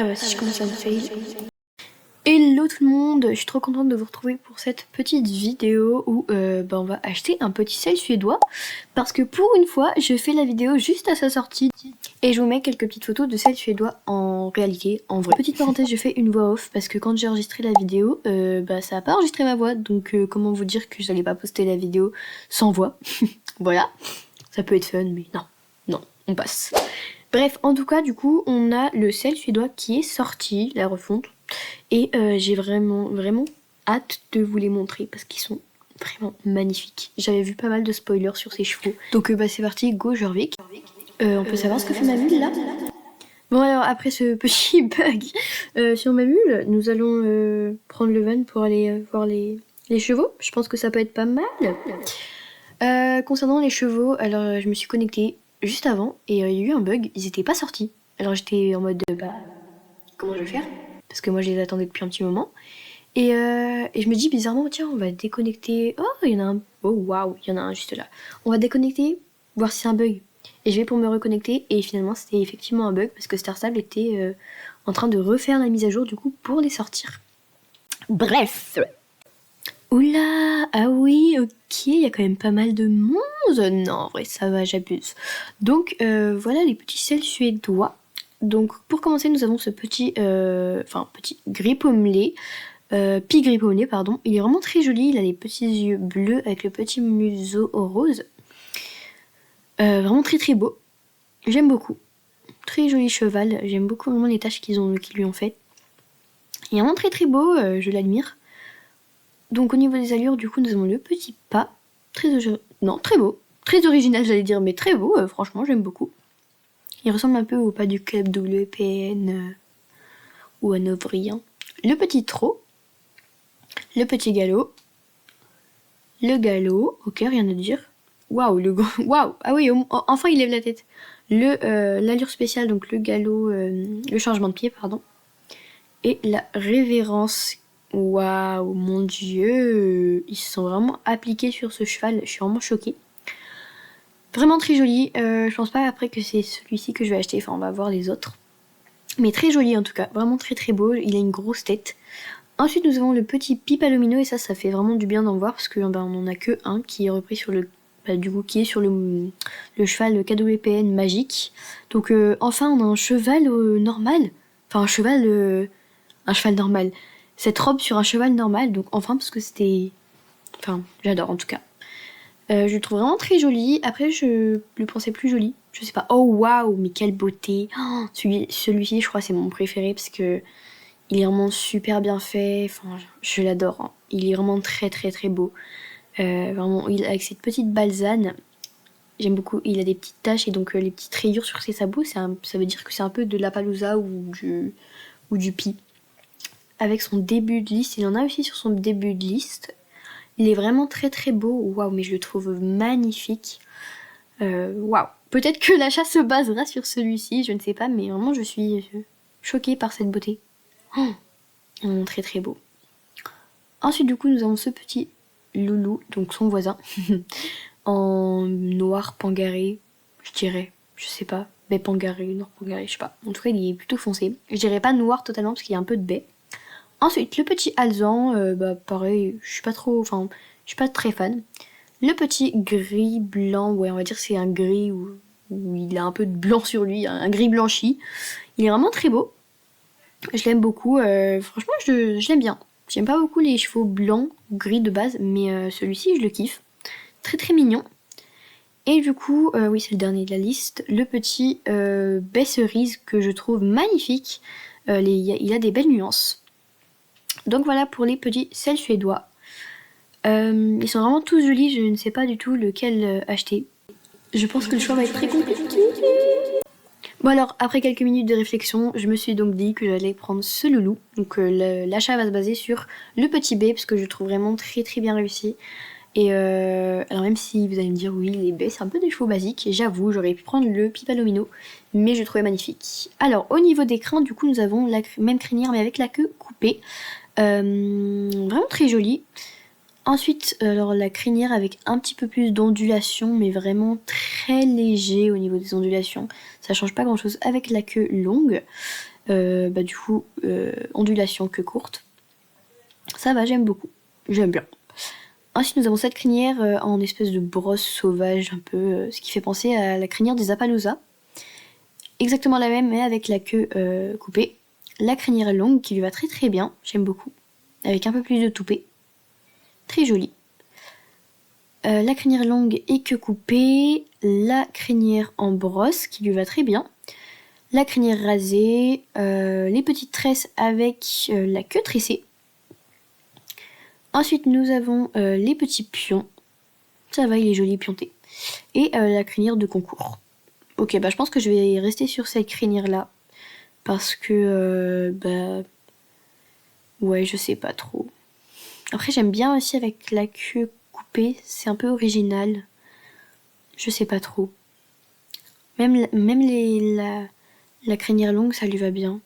Ah bah si je commence à me fail. Hello tout le monde, je suis trop contente de vous retrouver pour cette petite vidéo où on va acheter un petit sel suédois parce que pour une fois je fais la vidéo juste à sa sortie et je vous mets quelques petites photos de sel suédois en réalité, en vrai. Petite parenthèse, je fais une voix off parce que quand j'ai enregistré la vidéo, ça a pas enregistré ma voix, donc comment vous dire que j'allais pas poster la vidéo sans voix. Voilà, ça peut être fun mais non, on passe. Bref, en tout cas, du coup, on a le sel suédois qui est sorti, la refonte. Et j'ai vraiment hâte de vous les montrer parce qu'ils sont vraiment magnifiques. J'avais vu pas mal de spoilers sur ces chevaux. Donc c'est parti, go Jorvik. On peut savoir ce que fait ma mule là? Bon alors après ce petit bug sur ma mule, nous allons prendre le van pour aller voir les chevaux. Je pense que ça peut être pas mal. Concernant les chevaux, alors je me suis connectée juste avant et il y a eu un bug, ils étaient pas sortis. Alors j'étais en mode comment je vais faire? Parce que moi je les attendais depuis un petit moment. Et je me dis bizarrement, tiens, on va déconnecter. Oh, il y en a un. Oh, waouh, il y en a un juste là. On va déconnecter, voir si c'est un bug. Et je vais pour me reconnecter. Et finalement, c'était effectivement un bug parce que Star Stable était en train de refaire la mise à jour du coup pour les sortir. Bref. Oula, ah oui, ok, il y a quand même pas mal de monde. Non, en vrai, ça va, j'abuse. Donc, voilà les petits sels suédois. Donc, pour commencer, nous avons ce petit gris pommelé. Pigris pommelé, pardon. Il est vraiment très joli, il a les petits yeux bleus avec le petit museau rose. Vraiment très beau. J'aime beaucoup. Très joli cheval, j'aime beaucoup vraiment les taches qu'ils lui ont fait. Il est vraiment très beau, je l'admire. Donc au niveau des allures, du coup, nous avons le petit pas. Très beau. Très original, j'allais dire, mais très beau, franchement, j'aime beaucoup. Il ressemble un peu au pas du club WPN ou à Novrien. Le petit trot. Le petit galop. Le galop, ok, rien à dire. Waouh, waouh, ah oui, enfin il lève la tête. L'allure spéciale, donc le galop, le changement de pied, pardon. Et la révérence. Waouh, mon dieu, ils se sont vraiment appliqués sur ce cheval, je suis vraiment choquée. Vraiment très joli, je pense pas après que c'est celui-ci que je vais acheter, enfin on va voir les autres. Mais très joli en tout cas, vraiment très beau, il a une grosse tête. Ensuite nous avons le petit Pipalomino et ça fait vraiment du bien d'en voir parce qu'on en a que un qui est repris sur le qui est sur le cheval KWPN magique. Donc enfin on a un cheval normal. Enfin un cheval normal. Cette robe sur un cheval normal, donc enfin parce que c'était... Enfin j'adore en tout cas. Je le trouve vraiment très joli. Après je le pensais plus joli. Je sais pas. Oh waouh, mais quelle beauté. Oh, celui-ci je crois c'est mon préféré parce que il est vraiment super bien fait. Enfin je l'adore. Hein. Il est vraiment très beau. Vraiment, avec cette petite balzane, j'aime beaucoup. Il a des petites taches et donc les petites rayures sur ses sabots, ça veut dire que c'est un peu de la Palouza ou du Pi. Avec son début de liste, il en a aussi sur son début de liste. Il est vraiment très beau. Waouh, mais je le trouve magnifique. Waouh. Peut-être que l'achat se basera sur celui-ci, je ne sais pas, mais vraiment je suis choquée par cette beauté. Oh, très beau. Ensuite, du coup, nous avons ce petit loulou, donc son voisin, en noir pangaré, je dirais, je sais pas, baie pangaré, noir pangaré, je sais pas. En tout cas, il est plutôt foncé. Je dirais pas noir totalement parce qu'il y a un peu de baie. Ensuite, le petit alezan, pareil, je suis pas très fan. Le petit gris blanc, ouais, on va dire que c'est un gris où il a un peu de blanc sur lui, un gris blanchi. Il est vraiment très beau. Je l'aime beaucoup, franchement, je l'aime bien. J'aime pas beaucoup les chevaux blancs ou gris de base, mais celui-ci, je le kiffe. Très mignon. Et du coup, oui, c'est le dernier de la liste, le petit baie cerise que je trouve magnifique. Il a des belles nuances. Donc voilà pour les petits sels suédois. Ils sont vraiment tous jolis, je ne sais pas du tout lequel acheter. Je pense que le choix va être très compliqué. Bon alors, après quelques minutes de réflexion, je me suis donc dit que j'allais prendre ce loulou. Donc l'achat va se baser sur le petit B, parce que je le trouve vraiment très bien réussi. Et alors même si vous allez me dire oui, les baies c'est un peu des chevaux basiques, j'avoue, j'aurais pu prendre le Pipalomino, mais je le trouvais magnifique. Alors au niveau des crins, du coup nous avons la même crinière mais avec la queue coupée. Vraiment très jolie. Ensuite, alors la crinière avec un petit peu plus d'ondulation, mais vraiment très léger au niveau des ondulations. Ça change pas grand chose avec la queue longue. Du coup, ondulation queue courte. Ça va, j'aime beaucoup. J'aime bien. Ensuite, nous avons cette crinière en espèce de brosse sauvage, un peu, ce qui fait penser à la crinière des Appaloosa. Exactement la même, mais avec la queue coupée. La crinière longue qui lui va très très bien, j'aime beaucoup. Avec un peu plus de toupet. Très jolie. La crinière longue et queue coupée. La crinière en brosse qui lui va très bien. La crinière rasée. Les petites tresses avec la queue tressée. Ensuite, nous avons les petits pions. Ça va, il est joli pionté. Et la crinière de concours. Ok, je pense que je vais rester sur cette crinière-là. Parce que, ouais, je sais pas trop. Après, j'aime bien aussi avec la queue coupée. C'est un peu original. Je sais pas trop. Même la crinière longue, ça lui va bien.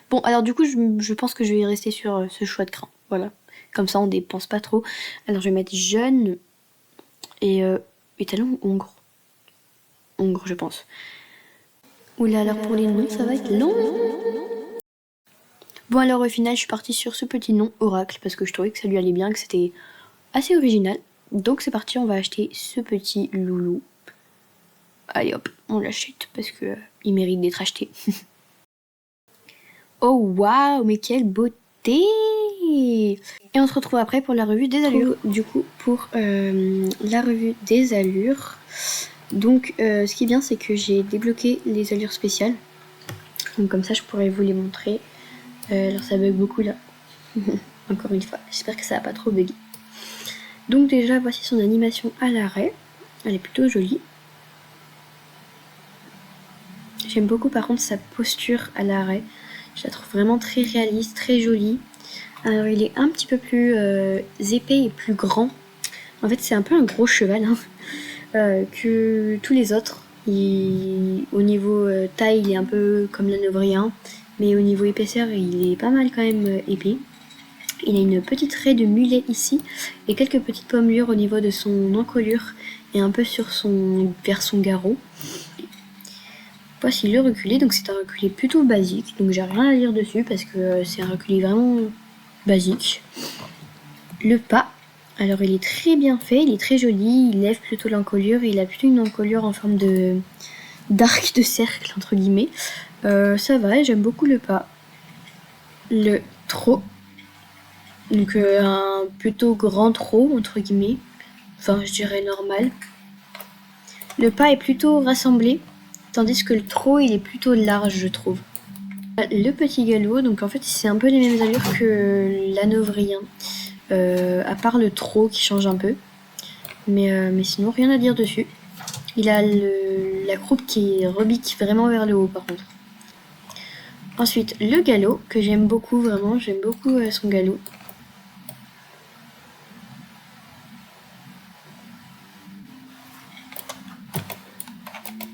Bon, alors du coup, je pense que je vais rester sur ce choix de crin. Voilà. Comme ça, on dépense pas trop. Alors, je vais mettre jaune et talon hongre. Hongre, je pense. Oula, alors pour les noms, ça va être long. Bon, alors au final, je suis partie sur ce petit nom, Oracle, parce que je trouvais que ça lui allait bien, que c'était assez original. Donc c'est parti, on va acheter ce petit loulou. Allez hop, on l'achète parce que il mérite d'être acheté. Oh waouh, mais quelle beauté! Et on se retrouve après pour la revue des allures. Du coup, pour la revue des allures, donc ce qui est bien, c'est que j'ai débloqué les allures spéciales. Donc comme ça, je pourrais vous les montrer. Alors ça bug beaucoup là. Encore une fois, j'espère que ça va pas trop bugger. Donc déjà, voici son animation à l'arrêt. Elle est plutôt jolie. J'aime beaucoup par contre sa posture à l'arrêt. Je la trouve vraiment très réaliste, très jolie. Alors il est un petit peu plus épais et plus grand. En fait c'est un peu un gros cheval que tous les autres. Au niveau taille il est un peu comme l'Hanovérien, mais au niveau épaisseur il est pas mal quand même épais. Il a une petite raie de mulet ici et quelques petites pommures au niveau de son encolure et un peu vers son garrot. Voici le reculé, donc c'est un reculé plutôt basique, donc j'ai rien à dire dessus parce que c'est un reculé vraiment basique. Le pas, alors il est très bien fait, il est très joli, il lève plutôt l'encolure et il a plutôt une encolure en forme d'arc de cercle entre guillemets. Ça va, j'aime beaucoup le pas. Le trot, donc un plutôt grand trot entre guillemets, enfin je dirais normal. Le pas est plutôt rassemblé, tandis que le trot il est plutôt large je trouve. Le petit galop, donc en fait c'est un peu les mêmes allures que l'Hanovérien, à part le trot qui change un peu, mais sinon rien à dire dessus. Il a la croupe qui rebique vraiment vers le haut par contre. Ensuite le galop que j'aime beaucoup, vraiment j'aime beaucoup son galop.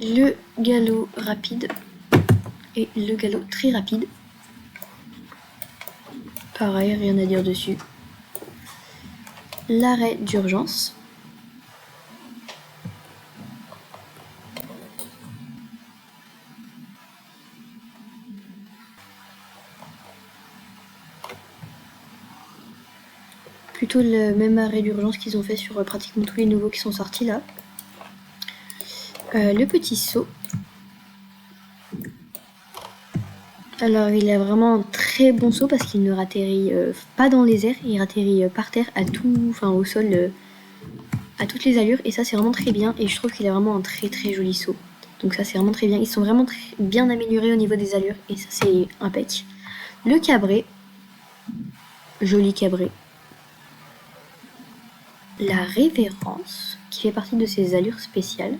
Le galop rapide et le galop très rapide. Pareil, rien à dire dessus. L'arrêt d'urgence. Plutôt le même arrêt d'urgence qu'ils ont fait sur pratiquement tous les nouveaux qui sont sortis là. Le petit saut. Alors il a vraiment un très bon saut parce qu'il ne ratterrit pas dans les airs, il ratterrit par terre au sol à toutes les allures et ça c'est vraiment très bien et je trouve qu'il a vraiment un très très joli saut. Donc ça c'est vraiment très bien, ils sont vraiment très bien améliorés au niveau des allures et ça c'est impec. Le cabré, joli cabré. La révérence qui fait partie de ses allures spéciales.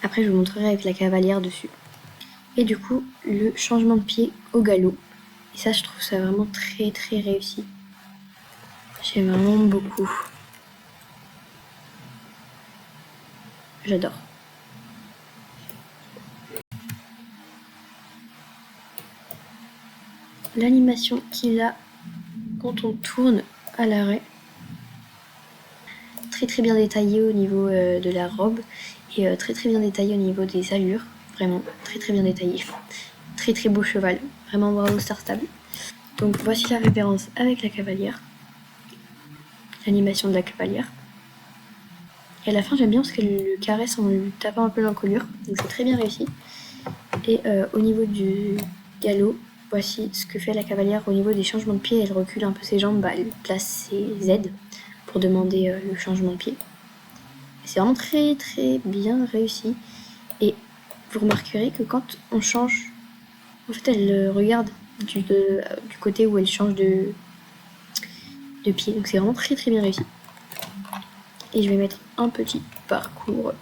Après je vous montrerai avec la cavalière dessus. Et du coup, le changement de pied au galop. Et ça, je trouve ça vraiment très très réussi. J'aime vraiment beaucoup. J'adore. L'animation qu'il a quand on tourne à l'arrêt. Très très bien détaillé au niveau de la robe. et très très bien détaillé au niveau des allures, vraiment très très bien détaillé. Très très beau cheval, vraiment bravo Star Stable. Donc voici la référence avec la cavalière, l'animation de la cavalière. Et à la fin j'aime bien parce qu'elle le caresse en lui tapant un peu l'encolure, donc c'est très bien réussi. Et au niveau du galop, voici ce que fait la cavalière au niveau des changements de pied. Elle recule un peu ses jambes, elle place ses aides pour demander le changement de pied. C'est vraiment très très bien réussi. Et vous remarquerez que quand on change, en fait elle regarde du côté où elle change de pied. Donc c'est vraiment très très bien réussi. Et je vais mettre un petit parcours.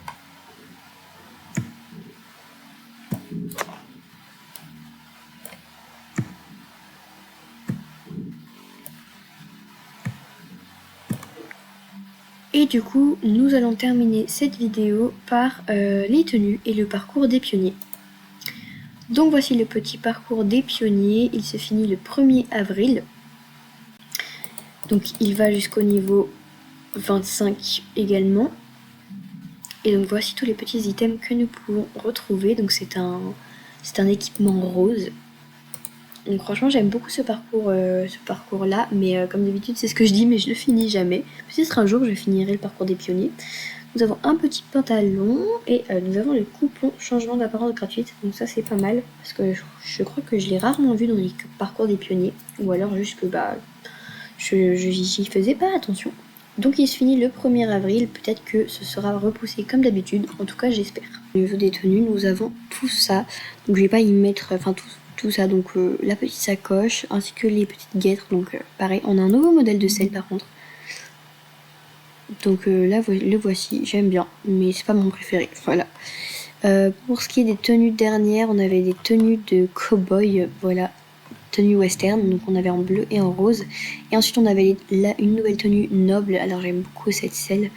Et du coup, nous allons terminer cette vidéo par les tenues et le parcours des pionniers. Donc voici le petit parcours des pionniers. Il se finit le 1er avril. Donc il va jusqu'au niveau 25 également. Et donc voici tous les petits items que nous pouvons retrouver. Donc c'est un équipement rose. Donc franchement j'aime beaucoup ce parcours là, mais comme d'habitude c'est ce que je dis mais je le finis jamais. Peut-être un jour je finirai le parcours des pionniers. Nous avons un petit pantalon et nous avons le coupon changement d'apparence gratuite. Donc ça c'est pas mal parce que je crois que je l'ai rarement vu dans les parcours des pionniers. Ou alors juste que j'y faisais pas attention. Donc il se finit le 1er avril, peut-être que ce sera repoussé comme d'habitude, en tout cas j'espère. Au niveau des tenues, nous avons tout ça, donc je vais pas y mettre, enfin tout ça, donc la petite sacoche, ainsi que les petites guêtres, donc pareil, on a un nouveau modèle de selle par contre. Donc là, le voici, j'aime bien, mais c'est pas mon préféré, voilà. Pour ce qui est des tenues dernières, on avait des tenues de cow-boy, voilà, tenue western, donc on avait en bleu et en rose. Et ensuite on avait une nouvelle tenue noble, alors j'aime beaucoup cette selle,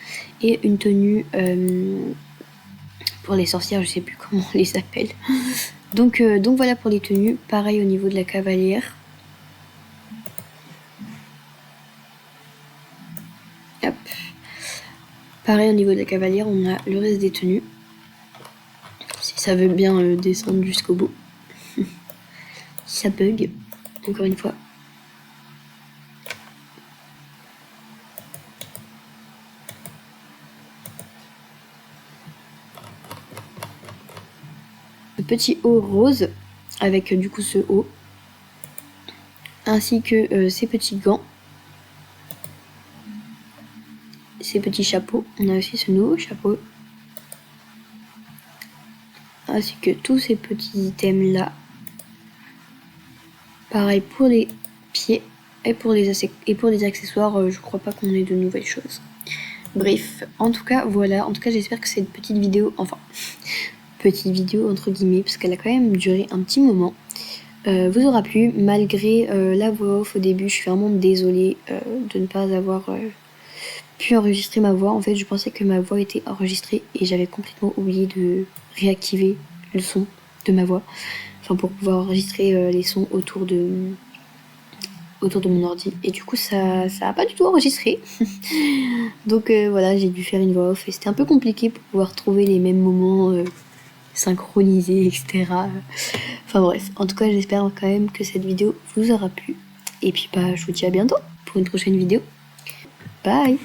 et une tenue pour les sorcières, je sais plus comment on les appelle. Donc voilà pour les tenues, pareil au niveau de la cavalière. Hop. Pareil au niveau de la cavalière, on a le reste des tenues. Si ça veut bien descendre jusqu'au bout. Ça bug, encore une fois. Le petit haut rose, avec du coup ce haut. Ainsi que ces petits gants. Ces petits chapeaux. On a aussi ce nouveau chapeau. Ainsi que tous ces petits items là. Pareil pour les pieds et pour les accessoires, je crois pas qu'on ait de nouvelles choses. Bref, en tout cas voilà, en tout cas j'espère que cette petite vidéo, enfin petite vidéo entre guillemets, parce qu'elle a quand même duré un petit moment, vous aura plu, malgré la voix off au début. Je suis vraiment désolée de ne pas avoir pu enregistrer ma voix. En fait je pensais que ma voix était enregistrée et j'avais complètement oublié de réactiver le son de ma voix. Enfin pour pouvoir enregistrer les sons autour de mon ordi. Et du coup ça a pas du tout enregistré. Donc voilà, j'ai dû faire une voix off et c'était un peu compliqué pour pouvoir trouver les mêmes moments synchronisés, etc. Enfin bref, en tout cas j'espère quand même que cette vidéo vous aura plu. Et puis je vous dis à bientôt pour une prochaine vidéo. Bye!